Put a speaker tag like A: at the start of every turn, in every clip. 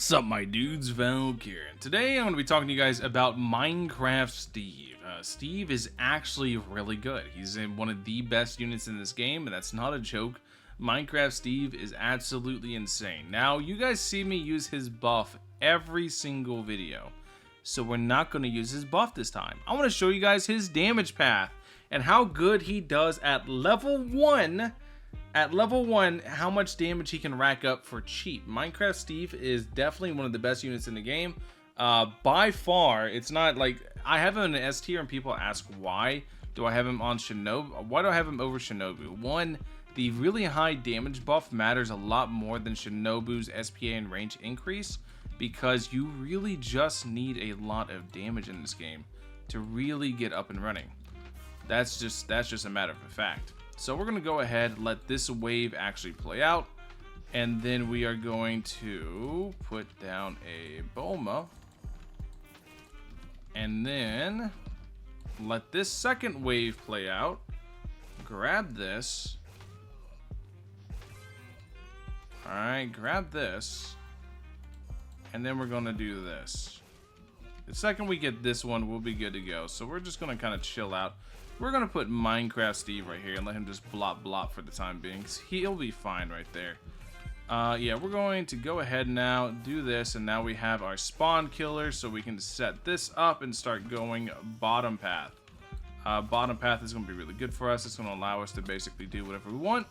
A: Sup my dudes, Valk here. Today I'm going to be talking to you guys about Minecraft Steve. Steve is actually really good. He's in one of the best units in this game, and that's not a joke. Minecraft Steve is absolutely insane. Now, you guys see me use his buff every single video, so we're not going to use his buff this time. I want to show you guys his damage path and how good he does at level 1. At level 1, how much damage he can rack up for cheap. Minecraft Steve is definitely one of the best units in the game. By far, it's not like I have him in an S tier and people ask why do I have him on Shinobu? Why do I have him over Shinobu? One, the really high damage buff matters a lot more than Shinobu's SPA and range increase, because you really just need a lot of damage in this game to really get up and running. That's just a matter of a fact. So we're going to go ahead and let this wave actually play out, and then we are going to put down a Boma, and then let this second wave play out. Grab this. Alright, grab this, and then we're going to do this. The second we get this one, we'll be good to go. So we're just going to kind of chill out. We're going to put Minecraft Steve right here and let him just blop for the time being. He'll be fine right there. Yeah, we're going to go ahead now, do this, and now we have our spawn killer, so we can set this up and start going bottom path. Bottom path is going to be really good for us. It's going to allow us to basically do whatever we want.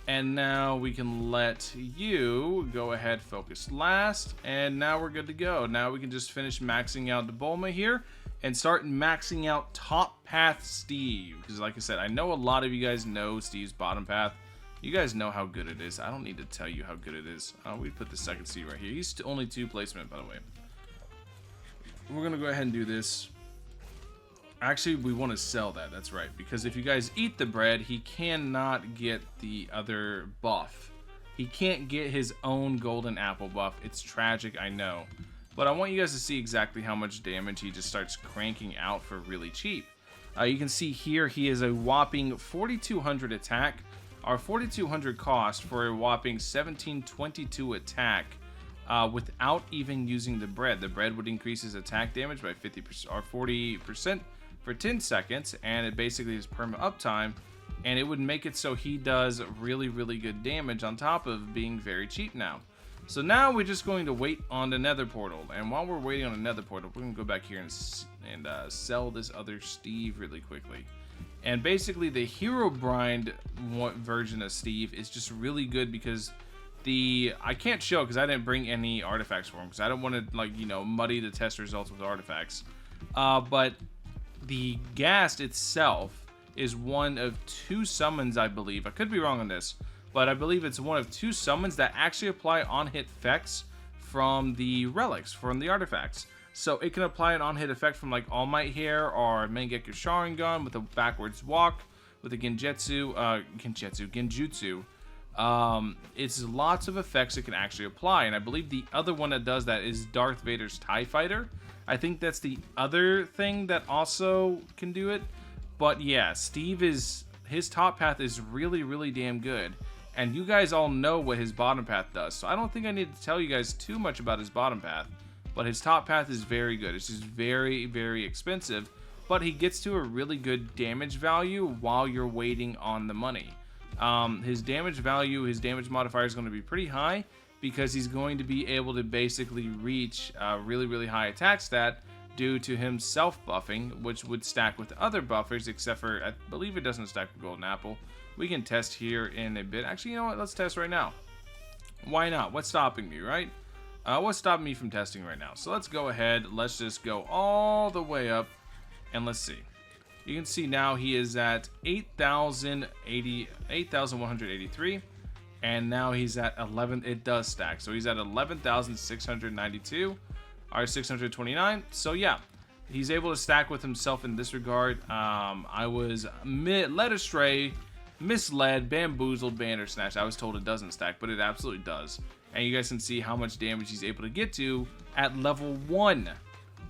A: And now we can let you go ahead, focus last, and now we're good to go. Now we can just finish maxing out the Bulma here and start maxing out top path Steve. Because like I said, I know a lot of you guys know Steve's bottom path. You guys know how good it is. I don't need to tell you how good it is. We put the second Steve right here. He's only 2 placement, by the way. We're going to go ahead and do this. Actually, we want to sell that. That's right. Because if you guys eat the bread, he cannot get the other buff. He can't get his own golden apple buff. It's tragic, I know. But I want you guys to see exactly how much damage he just starts cranking out for really cheap. You can see here he is a whopping 4,200 attack. Our 4,200 cost for a whopping 1,722 attack without even using the bread. The bread would increase his attack damage by 50% or 40% for 10 seconds, and it basically is perma uptime, and it would make it so he does really good damage on top of being very cheap now. So now we're just going to wait on the Nether portal, and while we're waiting on the Nether portal, we're going to go back here and sell this other Steve really quickly. And basically the hero grind version of Steve is just really good because I can't show because I didn't bring any artifacts for him because I don't want to, like, you know, muddy the test results with artifacts. But the Ghast itself is one of 2 summons, I believe. I could be wrong on this, but I believe it's one of 2 summons that actually apply on-hit effects from the relics, from the artifacts. So it can apply an on-hit effect from like All Might here, or Mangekyo Sharingan with a backwards walk, with a Genjutsu. It's lots of effects it can actually apply, and I believe the other one that does that is Darth Vader's TIE Fighter. I think that's the other thing that also can do it. But yeah, his top path is really damn good. And you guys all know what his bottom path does, so I don't think I need to tell you guys too much about his bottom path. But his top path is very good. It's just very expensive, but he gets to a really good damage value while you're waiting on the money. His damage value, his damage modifier is going to be pretty high because he's going to be able to basically reach a really high attack stat due to him self-buffing, which would stack with other buffers, except for, I believe it doesn't stack with Golden Apple. We can test here in a bit. Actually, you know what? Let's test right now. Why not? What's stopping me, right? What's stopping me from testing right now? So let's go ahead. Let's just go all the way up, and let's see. You can see now he is at 8,183, and now he's at 11. It does stack, so he's at 11,692, or 629. So yeah, he's able to stack with himself in this regard. I was led astray, misled, bamboozled, Bandersnatch. I was told it doesn't stack, but it absolutely does. And you guys can see how much damage he's able to get to at level 1.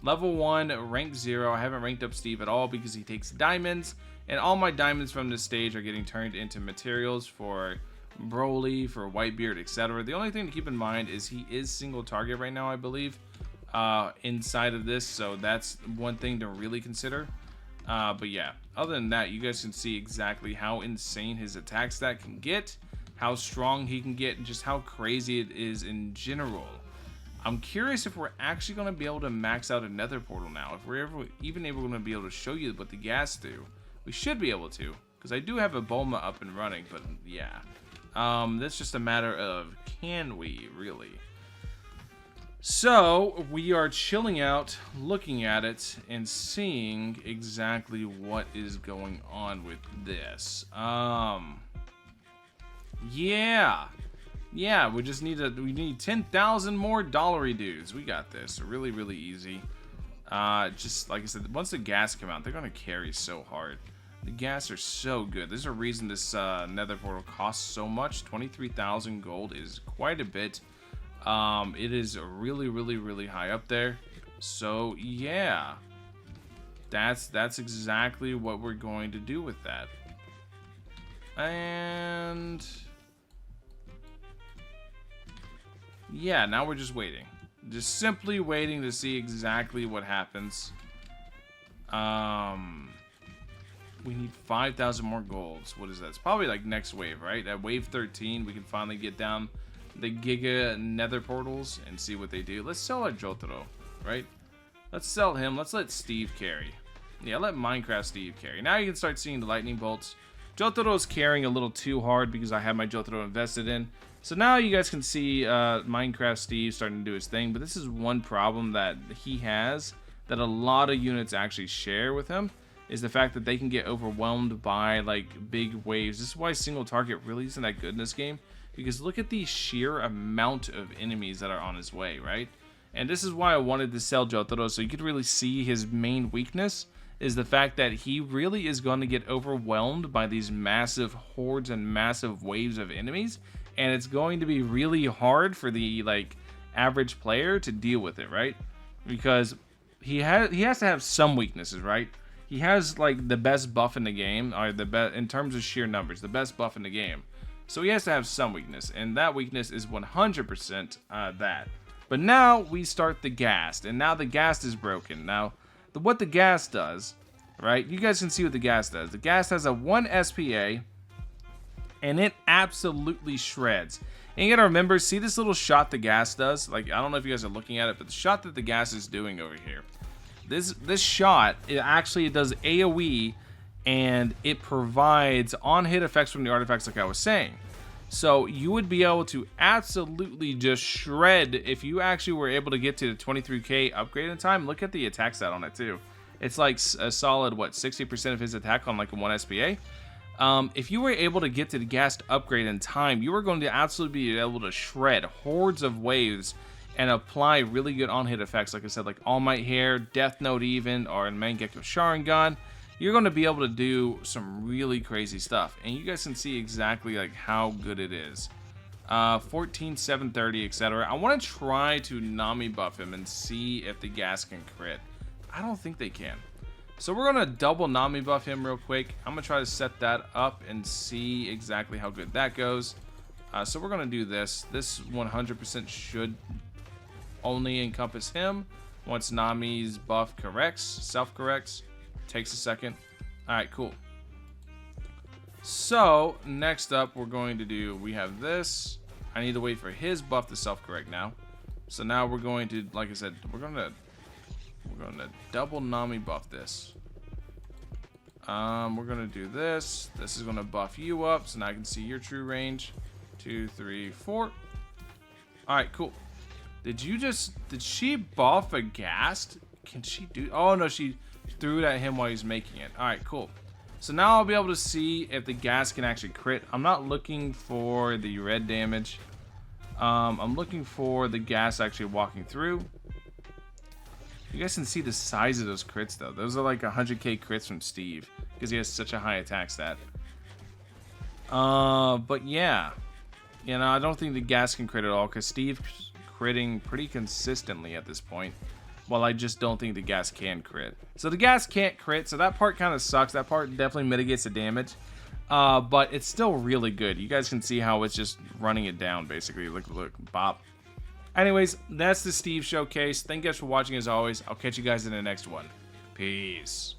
A: Level 1, rank 0. I haven't ranked up Steve at all because he takes diamonds. And all my diamonds from this stage are getting turned into materials for Broly, for Whitebeard, etc. The only thing to keep in mind is he is single target right now, I believe, inside of this, so that's one thing to really consider. But yeah, other than that, you guys can see exactly how insane his attack stat can get, how strong he can get, and just how crazy it is in general. I'm curious if we're actually going to be able to max out a Nether portal now. If we're ever even able to be able to show you what the gas do. We should be able to, because I do have a Bulma up and running, but yeah. That's just a matter of, can we really? So we are chilling out, looking at it, and seeing exactly what is going on with this. Yeah, we just need we need 10,000 more dollary dudes. We got this. Really, really easy. Just like I said, once the gas come out, they're gonna carry so hard. The gas are so good. There's a reason this Nether portal costs so much. 23,000 gold is quite a bit. It is really, really, really high up there. So yeah, that's exactly what we're going to do with that. And yeah, now we're just waiting. Just simply waiting to see exactly what happens. We need 5,000 more golds. What is that? It's probably like next wave, right? At wave 13, we can finally get down the Giga Nether portals and see what they do. Let's sell our Jotaro, right? Let's sell him. Let's let Steve carry. Yeah, let Minecraft Steve carry. Now you can start seeing the lightning bolts. Jotaro's carrying a little too hard because I have my Jotaro invested in. So now you guys can see Minecraft Steve starting to do his thing. But this is one problem that he has that a lot of units actually share with him, is the fact that they can get overwhelmed by like big waves. This is why single target really isn't that good in this game, because look at the sheer amount of enemies that are on his way, right? And this is why I wanted to sell Jotaro, so you could really see his main weakness is the fact that he really is going to get overwhelmed by these massive hordes and massive waves of enemies, and it's going to be really hard for the like average player to deal with it, right? Because he has to have some weaknesses, right? He has like the best buff in the game, or the best in terms of sheer numbers, the best buff in the game. So he has to have some weakness, and that weakness is 100% that. But now we start the ghast, and now the ghast is broken. Now, what the ghast does, right? You guys can see what the ghast does. The ghast has a 1 SPA, and it absolutely shreds. And you gotta remember, see this little shot the ghast does? Like, I don't know if you guys are looking at it, but the shot that the ghast is doing over here. This shot, it does AoE, and it provides on-hit effects from the artifacts like I was saying. So you would be able to absolutely just shred if you actually were able to get to the 23k upgrade in time. Look at the attack stat on it too. It's like a solid, what, 60% of his attack on like a 1 SPA. If you were able to get to the ghast upgrade in time, you were going to absolutely be able to shred hordes of waves and apply really good on-hit effects, like I said, like All Might Hair, Death Note even, or Mangekyo Sharingan. You're going to be able to do some really crazy stuff, and you guys can see exactly like how good it is. 14, 730, etc. I want to try to Nami buff him and see if the gas can crit. I don't think they can. So we're going to double Nami buff him real quick. I'm going to try to set that up and see exactly how good that goes. So we're going to do this. This 100% should only encompass him. Once Nami's buff self-corrects. Takes a second. Alright, cool. So, next up we're going to do, we have this. I need to wait for his buff to self-correct now. So now we're going to, like I said, we're going to double Nami buff this. We're going to do this. This is going to buff you up, so now I can see your true range. 2, 3, 4. Alright, cool. Did she buff a ghast? Can she do, oh no, she threw it at him while he's making it. Alright, cool. So now I'll be able to see if the ghast can actually crit. I'm not looking for the red damage. I'm looking for the ghast actually walking through. You guys can see the size of those crits though. Those are like 100k crits from Steve, because he has such a high attack stat. But yeah. You know, I don't think the ghast can crit at all, because Steve's critting pretty consistently at this point. Well, I just don't think the ghast can crit. So the ghast can't crit, so that part kind of sucks. That part definitely mitigates the damage. but it's still really good. You guys can see how it's just running it down, basically. Look, bop. Anyways, that's the Steve Showcase. Thank you guys for watching as always. I'll catch you guys in the next one. Peace.